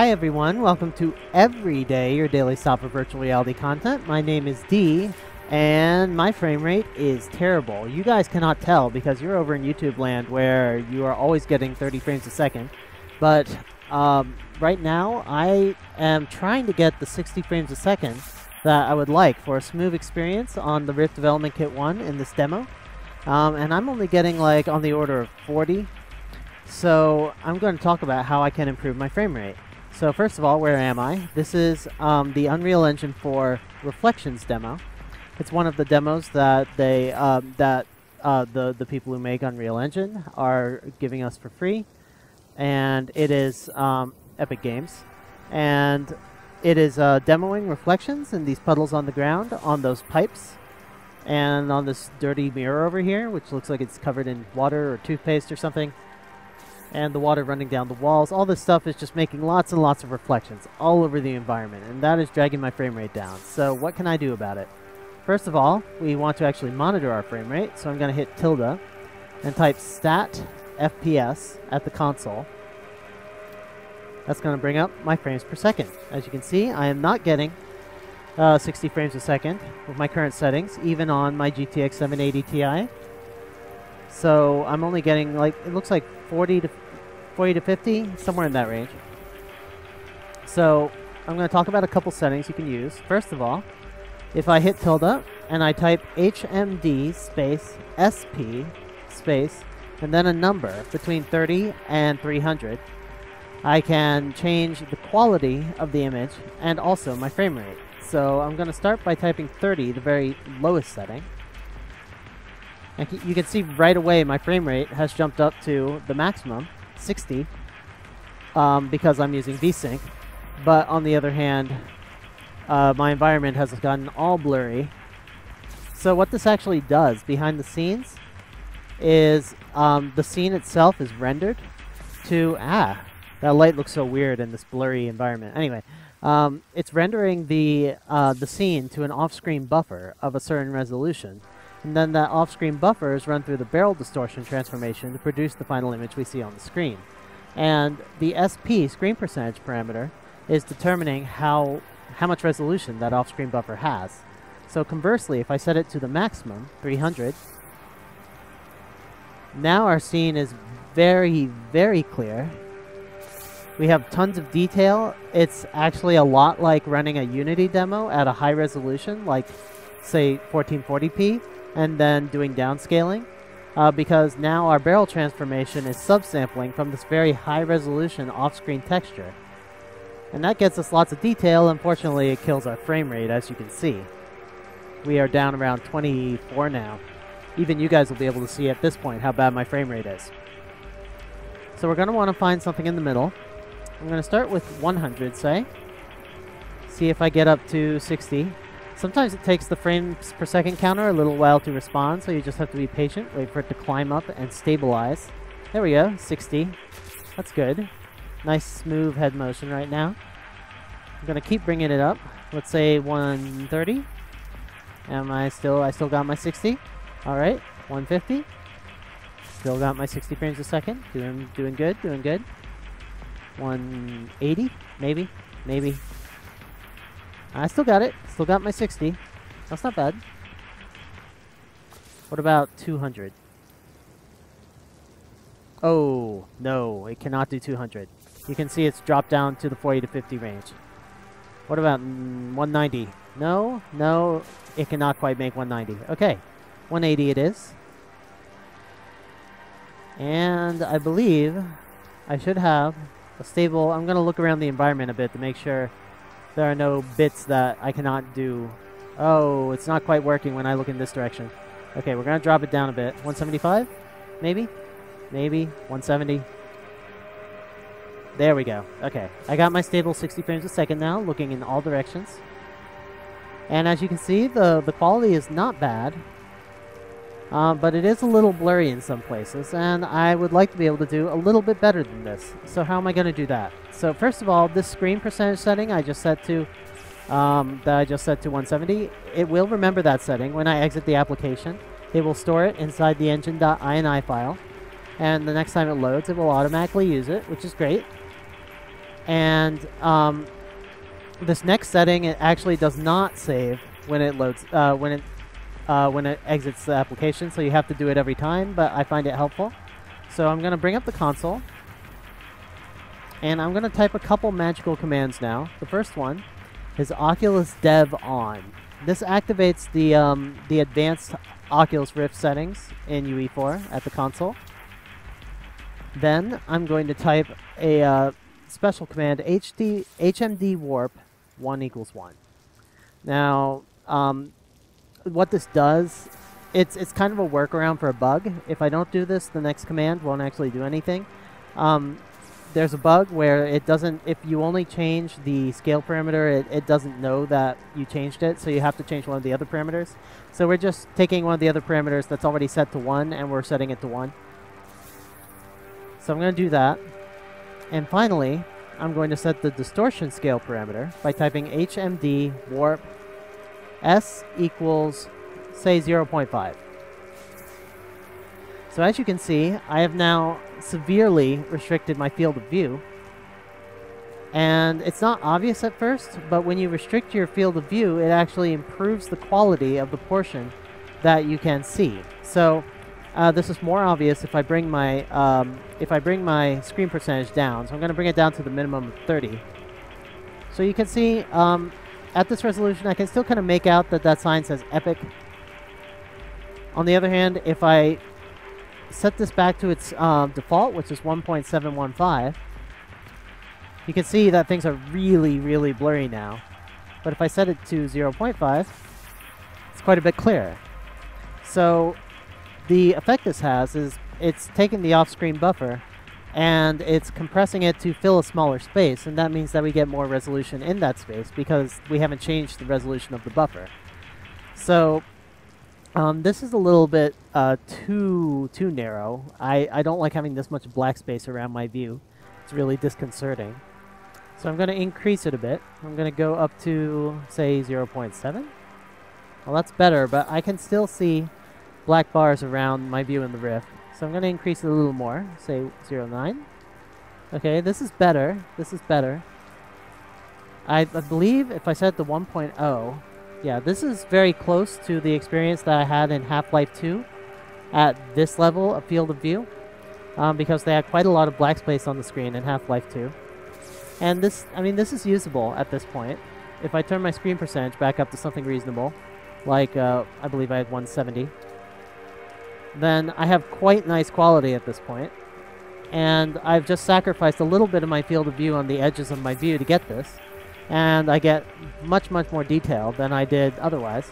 Hi everyone, welcome to Everyday, your daily stop of virtual reality content. My name is D, and my frame rate is terrible. You guys cannot tell because you're over in YouTube land where you are always getting 30 frames a second. But right now, I am trying to get the 60 frames a second that I would like for a smooth experience on the Rift Development Kit 1 in this demo. And I'm only getting like on the order of 40. So I'm going to talk about how I can improve my frame rate. So first of all, where am I? This is the Unreal Engine 4 Reflections demo. It's one of the demos that they the people who make Unreal Engine are giving us for free, and it is Epic Games, and it is demoing reflections in these puddles on the ground, on those pipes, and on this dirty mirror over here, which looks like it's covered in water or toothpaste or something. And the water running down the walls. All this stuff is just making lots and lots of reflections all over the environment, and that is dragging my frame rate down. So what can I do about it? First of all, we want to actually monitor our frame rate, so I'm going to hit tilde and type stat FPS at the console. That's going to bring up my frames per second. As you can see, I am not getting 60 frames a second with my current settings, even on my GTX 780 Ti. So I'm only getting, like, it looks like 40 to 50, somewhere in that range. So I'm going to talk about a couple settings you can use. First of all, if I hit tilde and I type HMD space SP space and then a number between 30 and 300, I can change the quality of the image and also my frame rate. So I'm going to start by typing 30, the very lowest setting. And you can see right away my frame rate has jumped up to the maximum, 60, because I'm using VSync. But on the other hand, my environment has gotten all blurry. So what this actually does behind the scenes is the scene itself is rendered to... that light looks so weird in this blurry environment. Anyway, it's rendering the scene to an off-screen buffer of a certain resolution. And then that off-screen buffer is run through the barrel distortion transformation to produce the final image we see on the screen. And the SP, screen percentage parameter, is determining how much resolution that off-screen buffer has. So conversely, if I set it to the maximum, 300, now our scene is very, very clear. We have tons of detail. It's actually a lot like running a Unity demo at a high resolution, like, say, 1440p. And then doing downscaling, because now our barrel transformation is subsampling from this very high-resolution off-screen texture. And that gets us lots of detail. Unfortunately, it kills our frame rate, as you can see. We are down around 24 now. Even you guys will be able to see at this point how bad my frame rate is. So we're going to want to find something in the middle. I'm going to start with 100, say. See if I get up to 60. Sometimes it takes the frames per second counter a little while to respond, so you just have to be patient, wait for it to climb up and stabilize. There we go, 60. That's good. Nice smooth head motion right now. I'm gonna keep bringing it up. Let's say 130. I still got my 60. All right, 150. Still got my 60 frames a second. Doing good, doing good. 180, maybe. I still got it. Still got my 60. That's not bad. What about 200? Oh, no. It cannot do 200. You can see it's dropped down to the 40 to 50 range. What about 190? No. It cannot quite make 190. Okay. 180 it is. And I believe I should have a stable... I'm going to look around the environment a bit to make sure there are no bits that I cannot do. Oh, it's not quite working when I look in this direction. Okay, we're going to drop it down a bit. 175? Maybe? 170? There we go. Okay, I got my stable 60 frames a second now, looking in all directions. And as you can see, the quality is not bad. But it is a little blurry in some places, and I would like to be able to do a little bit better than this. So how am I going to do that? So first of all, this screen percentage setting I just set to 170, it will remember that setting when I exit the application. It will store it inside the engine.ini file, and the next time it loads, it will automatically use it, which is great. And this next setting, it actually does not save when it loads, when it exits the application, so you have to do it every time, but I find it helpful. So I'm going to bring up the console, and I'm going to type a couple magical commands now. The first one is Oculus Dev On. This activates the advanced Oculus Rift settings in UE4 at the console. Then I'm going to type a special command, HMD warp 1 equals 1. Now, what this does, it's kind of a workaround for a bug. If I don't do this, the next command won't actually do anything. There's a bug where it doesn't, if you only change the scale parameter, it doesn't know that you changed it, so you have to change one of the other parameters. So we're just taking one of the other parameters that's already set to 1, and we're setting it to 1. So I'm going to do that. And finally, I'm going to set the distortion scale parameter by typing HMD warp S equals, say, 0.5. So as you can see, I have now severely restricted my field of view. And it's not obvious at first, but when you restrict your field of view, it actually improves the quality of the portion that you can see. So this is more obvious if I bring my screen percentage down. So I'm going to bring it down to the minimum of 30. So you can see at this resolution, I can still kind of make out that that sign says Epic. On the other hand, if I set this back to its default, which is 1.715, you can see that things are really, really blurry now. But if I set it to 0.5, it's quite a bit clearer. So the effect this has is it's taking the off-screen buffer and it's compressing it to fill a smaller space, and that means that we get more resolution in that space because we haven't changed the resolution of the buffer. So this is a little bit too narrow. I don't like having this much black space around my view. It's really disconcerting. So I'm going to increase it a bit. I'm going to go up to, say, 0.7. Well, that's better, but I can still see black bars around my view in the Rift. So I'm going to increase it a little more, say 0.9. Okay, this is better. This is better. I believe if I set it to 1.0, yeah, this is very close to the experience that I had in Half-Life 2 at this level of field of view, because they had quite a lot of black space on the screen in Half-Life 2. And this, I mean, this is usable at this point. If I turn my screen percentage back up to something reasonable, like I believe I had 170, then I have quite nice quality at this point. And I've just sacrificed a little bit of my field of view on the edges of my view to get this. And I get much, much more detail than I did otherwise.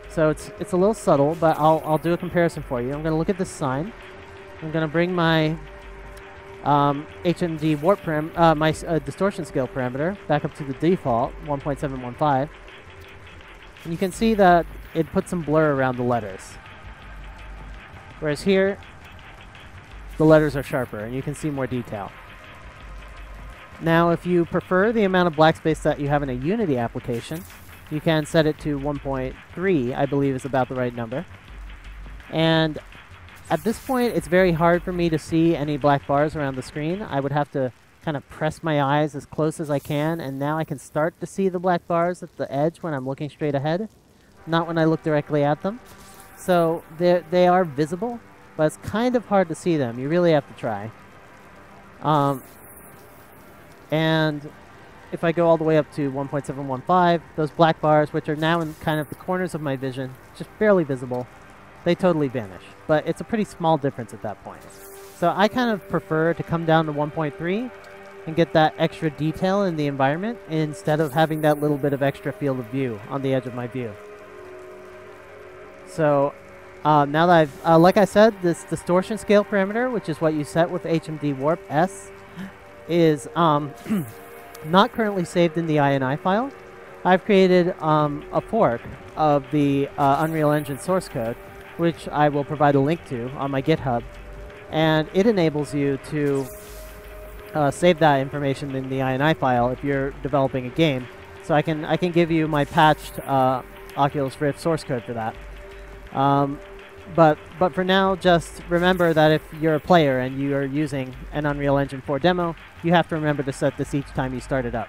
So it's a little subtle, but I'll do a comparison for you. I'm going to look at this sign. I'm going to bring my HMD warp my distortion scale parameter back up to the default, 1.715. And you can see that it puts some blur around the letters. Whereas here, the letters are sharper, and you can see more detail. Now, if you prefer the amount of black space that you have in a Unity application, you can set it to 1.3, I believe is about the right number. And at this point, it's very hard for me to see any black bars around the screen. I would have to kind of press my eyes as close as I can, and now I can start to see the black bars at the edge when I'm looking straight ahead, not when I look directly at them. So they are visible, but it's kind of hard to see them. You really have to try. And if I go all the way up to 1.715, those black bars, which are now in kind of the corners of my vision, just barely visible, they totally vanish. But it's a pretty small difference at that point. So I kind of prefer to come down to 1.3 and get that extra detail in the environment instead of having that little bit of extra field of view on the edge of my view. So now that I've, like I said, this distortion scale parameter, which is what you set with HMD Warp S, is not currently saved in the INI file. I've created a fork of the Unreal Engine source code, which I will provide a link to on my GitHub, and it enables you to save that information in the INI file if you're developing a game. So I can give you my patched Oculus Rift source code for that. But for now, just remember that if you're a player and you are using an Unreal Engine 4 demo, you have to remember to set this each time you start it up.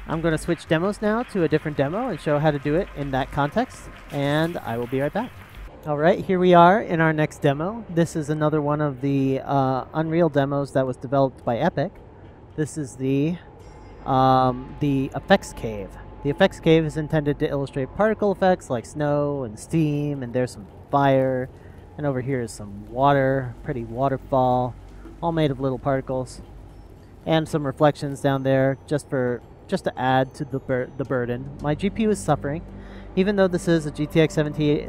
I'm going to switch demos now to a different demo and show how to do it in that context, and I will be right back. Alright, here we are in our next demo. This is another one of the Unreal demos that was developed by Epic. This is the effects cave. The effects cave is intended to illustrate particle effects like snow and steam, and there's some fire, and over here is some water, pretty waterfall, all made of little particles, and some reflections down there just to add to the burden. My GPU is suffering. Even though this is a GTX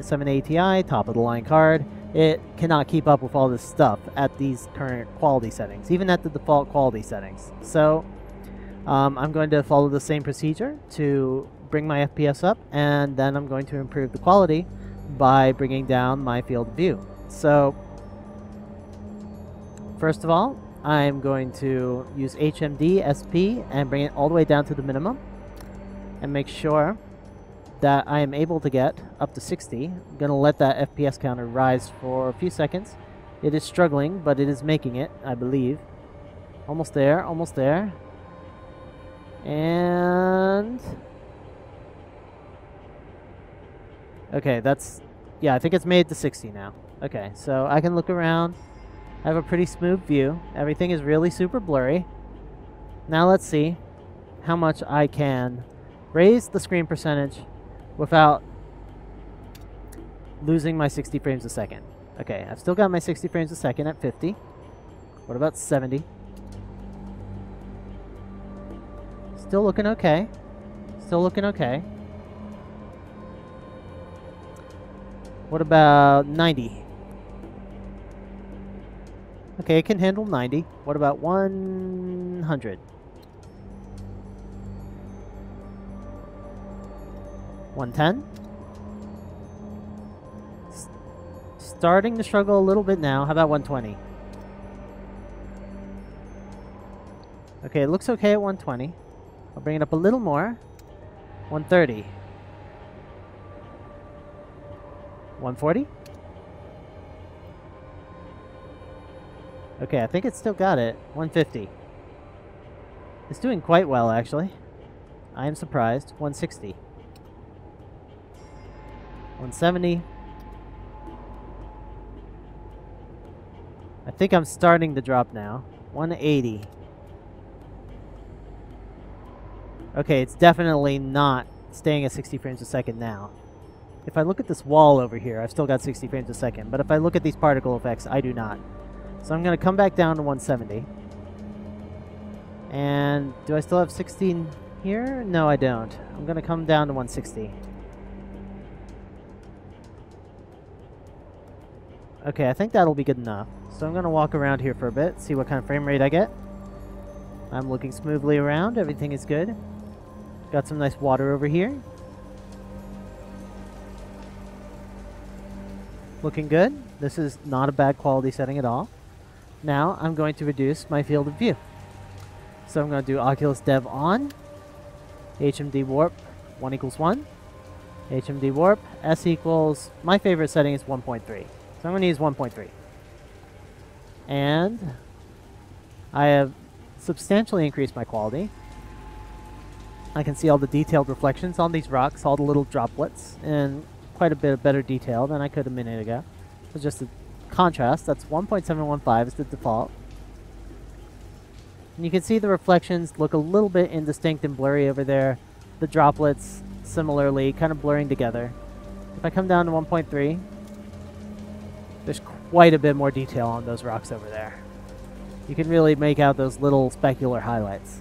780 Ti, top of the line card, it cannot keep up with all this stuff at these current quality settings, even at the default quality settings. So I'm going to follow the same procedure to bring my FPS up, and then I'm going to improve the quality by bringing down my field of view. So first of all, I'm going to use HMD SP and bring it all the way down to the minimum and make sure that I am able to get up to 60. I'm going to let that FPS counter rise for a few seconds. It is struggling, but it is making it, I believe. Almost there, almost there. And okay, yeah, I think it's made to 60 now. Okay, so I can look around. I have a pretty smooth view. Everything is really super blurry. Now let's see how much I can raise the screen percentage without losing my 60 frames a second. Okay, I've still got my 60 frames a second at 50. What about 70? Still looking okay. Still looking okay. What about 90? Okay, it can handle 90. What about 100? 110? Starting to struggle a little bit now. How about 120? Okay, it looks okay at 120. I'll bring it up a little more. 130. 140? Okay, I think it's still got it. 150. It's doing quite well, actually. I am surprised. 160. 170. I think I'm starting to drop now. 180. Okay, it's definitely not staying at 60 frames a second now. If I look at this wall over here, I've still got 60 frames a second. But if I look at these particle effects, I do not. So I'm going to come back down to 170. And do I still have 16 here? No, I don't. I'm going to come down to 160. Okay, I think that'll be good enough. So I'm going to walk around here for a bit, see what kind of frame rate I get. I'm looking smoothly around. Everything is good. Got some nice water over here. Looking good. This is not a bad quality setting at all. Now I'm going to reduce my field of view. So I'm going to do Oculus Dev on. HMD Warp 1 equals 1. HMD Warp S equals, my favorite setting is 1.3. So I'm going to use 1.3. And I have substantially increased my quality. I can see all the detailed reflections on these rocks, all the little droplets, in quite a bit of better detail than I could a minute ago. So just a contrast, that's 1.715 is the default. And you can see the reflections look a little bit indistinct and blurry over there. The droplets, similarly, kind of blurring together. If I come down to 1.3, there's quite a bit more detail on those rocks over there. You can really make out those little specular highlights.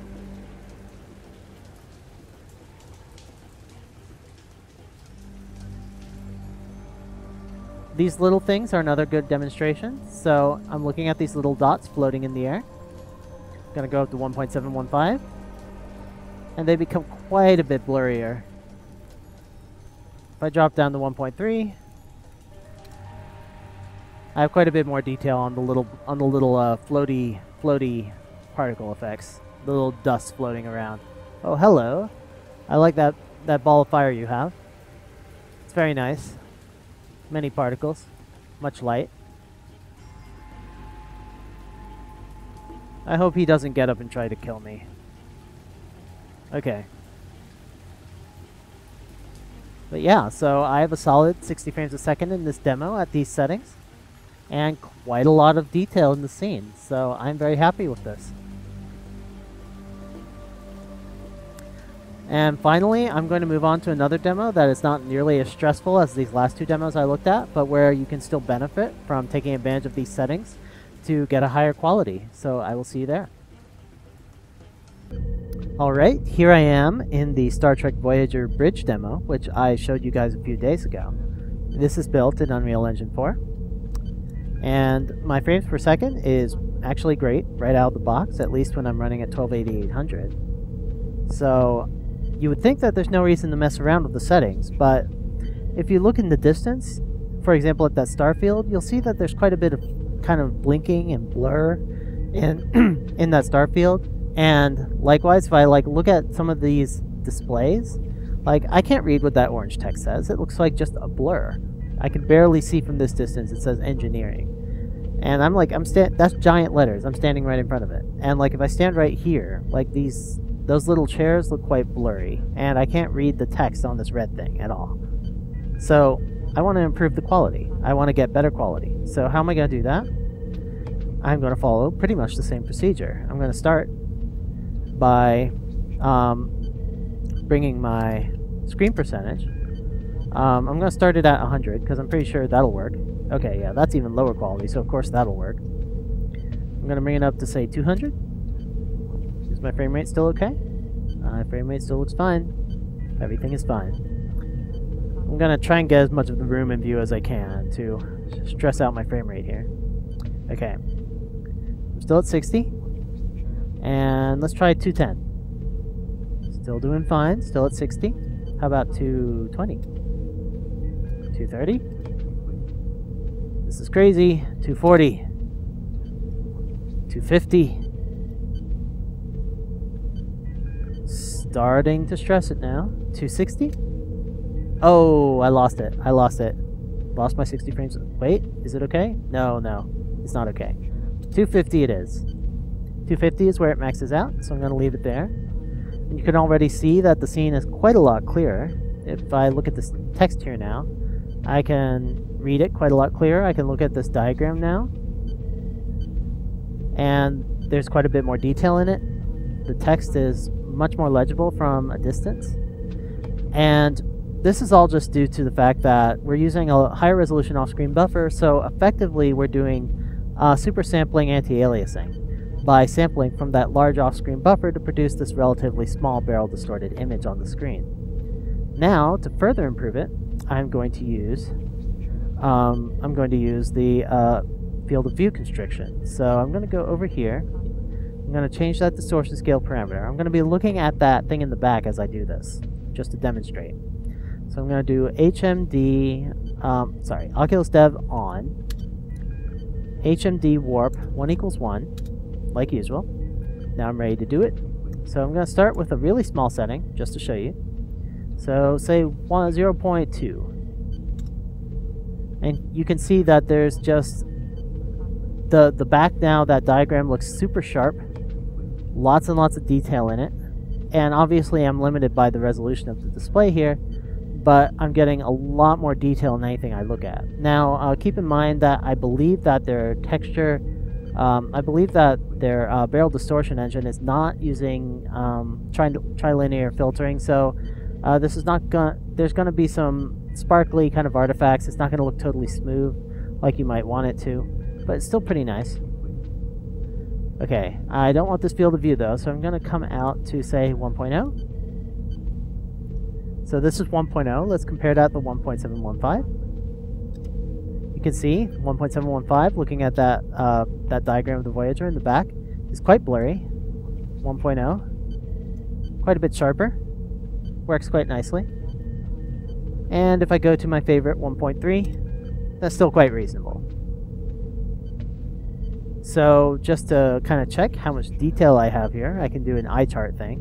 These little things are another good demonstration. So I'm looking at these little dots floating in the air. Gonna go up to 1.715. And they become quite a bit blurrier. If I drop down to 1.3, I have quite a bit more detail on the little floaty particle effects. The little dust floating around. Oh, hello. I like that ball of fire you have. It's very nice. many particles, much light. I hope he doesn't get up and try to kill me. Okay. But yeah, so I have a solid 60 frames a second in this demo at these settings, and quite a lot of detail in the scene, so I'm very happy with this. And finally, I'm going to move on to another demo that is not nearly as stressful as these last two demos I looked at, but where you can still benefit from taking advantage of these settings to get a higher quality. So I will see you there. Alright, here I am in the Star Trek Voyager bridge demo, which I showed you guys a few days ago. This is built in Unreal Engine 4. And my frames per second is actually great right out of the box, at least when I'm running at 1280-800. So you would think that there's no reason to mess around with the settings, but if you look in the distance, for example at that star field, you'll see that there's quite a bit of kind of blinking and blur in that star field. And likewise, if I look at some of these displays, I can't read what that orange text says. It looks like just a blur. I can barely see from this distance. It says engineering. And I'm that's giant letters. I'm standing right in front of it. And if I stand right here, those little chairs look quite blurry, and I can't read the text on this red thing at all. So I want to improve the quality. I want to get better quality. So how am I going to do that? I'm going to follow pretty much the same procedure. I'm going to start by bringing my screen percentage. I'm going to start it at 100 because I'm pretty sure that'll work. Okay, yeah, that's even lower quality, so of course that'll work. I'm going to bring it up to, say, 200. Is my frame rate still okay? Frame rate still looks fine. Everything is fine. I'm going to try and get as much of the room in view as I can to stress out my frame rate here. Okay. I'm still at 60. And let's try 210. Still doing fine. Still at 60. How about 220? 230? This is crazy. 240. 250. Starting to stress it now. 260? Oh, I lost it. I lost it. Lost my 60 frames. Wait, is it okay? No, no. It's not okay. 250 it is. 250 is where it maxes out, so I'm going to leave it there. And you can already see that the scene is quite a lot clearer. If I look at this text here now, I can read it quite a lot clearer. I can look at this diagram now, and there's quite a bit more detail in it. The text is much more legible from a distance, and this is all just due to the fact that we're using a higher resolution off-screen buffer, so effectively we're doing super sampling anti-aliasing by sampling from that large off-screen buffer to produce this relatively small barrel distorted image on the screen. Now, to further improve it, I'm going to use the field of view constriction. So I'm going to go over here. I'm going to change that distortion scale parameter. I'm going to be looking at that thing in the back as I do this, just to demonstrate. So I'm going to do HMD, Oculus Dev on, HMD warp 1 = 1, like usual. Now I'm ready to do it. So I'm going to start with a really small setting, just to show you. So say 0.2. And you can see that there's just the back now, that diagram looks super sharp. Lots and lots of detail in it. And obviously I'm limited by the resolution of the display here, but I'm getting a lot more detail in anything I look at. Now, keep in mind that I believe that their texture, barrel distortion engine is not using trilinear filtering, so this is not there's going to be some sparkly kind of artifacts. It's not going to look totally smooth like you might want it to, but it's still pretty nice. Okay, I don't want this field of view though, so I'm going to come out to, say, 1.0. So this is 1.0. Let's compare that to 1.715. You can see 1.715, looking at that that diagram of the Voyager in the back, is quite blurry. 1.0, quite a bit sharper. Works quite nicely. And if I go to my favorite 1.3, that's still quite reasonable. So just to kind of check how much detail I have here, I can do an eye chart thing.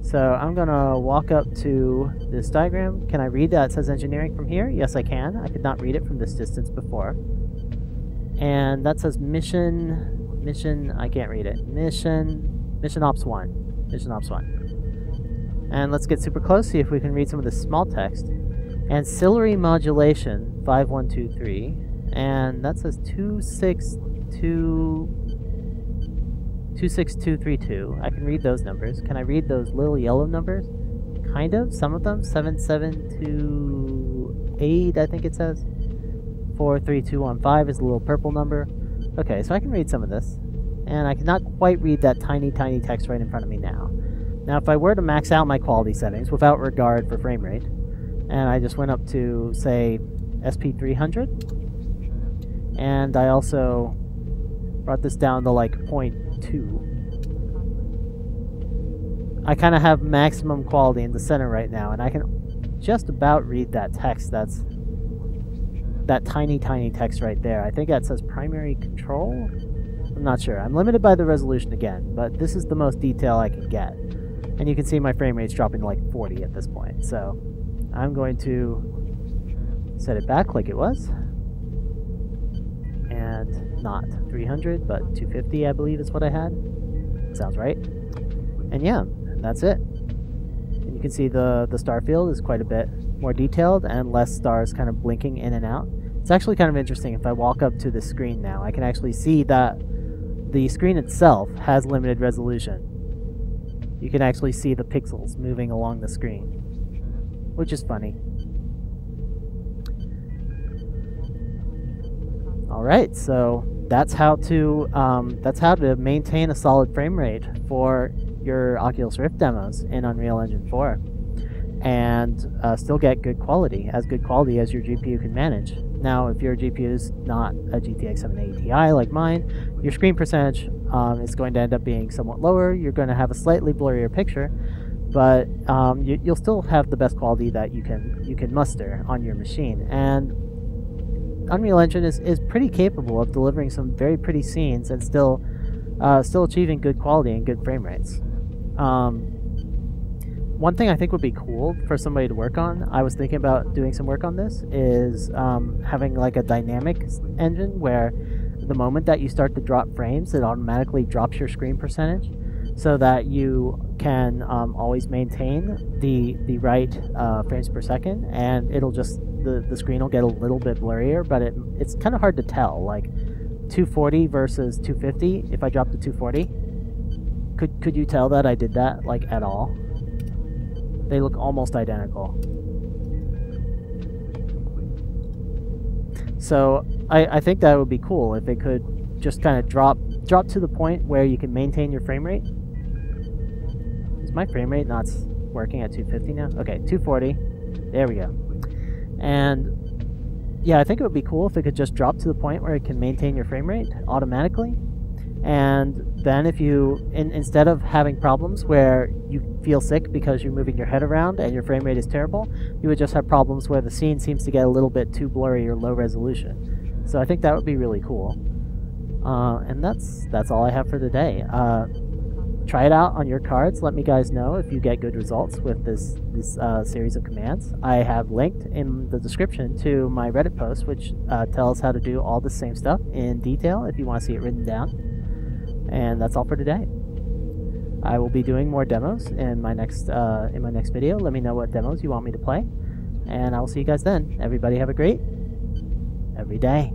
So I'm gonna walk up to this diagram. Can I read that? It says engineering from here? Yes, I can. I could not read it from this distance before. And that says mission, I can't read it. Mission Ops 1. Mission Ops 1. And let's get super close, see if we can read some of this small text. Ancillary modulation, 5123. And that says 26232. I can read those numbers. Can I read those little yellow numbers? Kind of, some of them. 7728, I think it says. 43215 is a little purple number. Okay, so I can read some of this. And I cannot quite read that tiny, tiny text right in front of me now. Now, if I were to max out my quality settings without regard for frame rate, and I just went up to, say, SP300, and I also brought this down to like 0.2, I kind of have maximum quality in the center right now, and I can just about read that text. That's that tiny, tiny text right there. I think that says primary control? I'm not sure. I'm limited by the resolution again, but this is the most detail I can get. And you can see my frame rate's dropping to like 40 at this point, so I'm going to set it back like it was. And not 300, but 250, I believe is what I had. Sounds right. And yeah, that's it. And you can see the star field is quite a bit more detailed and less stars kind of blinking in and out. It's actually kind of interesting. If I walk up to the screen now, I can actually see that the screen itself has limited resolution. You can actually see the pixels moving along the screen, which is funny. Alright, so that's how to maintain a solid frame rate for your Oculus Rift demos in Unreal Engine 4 and still get good quality, as good quality as your GPU can manage. Now, if your GPU is not a GTX 780 Ti like mine, your screen percentage is going to end up being somewhat lower. You're going to have a slightly blurrier picture, but you'll still have the best quality that you can muster on your machine. And Unreal Engine is pretty capable of delivering some very pretty scenes and still achieving good quality and good frame rates. One thing I think would be cool for somebody to work on, I was thinking about doing some work on this, is having like a dynamic engine where the moment that you start to drop frames, it automatically drops your screen percentage so that you can always maintain the right frames per second, and it'll just the screen will get a little bit blurrier, but it's kind of hard to tell, like 240 versus 250. If I drop to 240, could you tell that I did that like at all? They look almost identical. So I think that would be cool if it could just kind of drop to the point where you can maintain your frame rate. Is my frame rate not working at 250 now? Okay, 240. There we go. And yeah, I think it would be cool if it could just drop to the point where it can maintain your frame rate automatically. And then if you, instead of having problems where you feel sick because you're moving your head around and your frame rate is terrible, you would just have problems where the scene seems to get a little bit too blurry or low resolution. So I think that would be really cool. And that's all I have for today. Try it out on your cards. Let me guys know if you get good results with this series of commands. I have linked in the description to my Reddit post, which tells how to do all the same stuff in detail if you want to see it written down. And that's all for today. I will be doing more demos in my next video. Let me know what demos you want me to play, and I will see you guys then. Everybody have a great every day.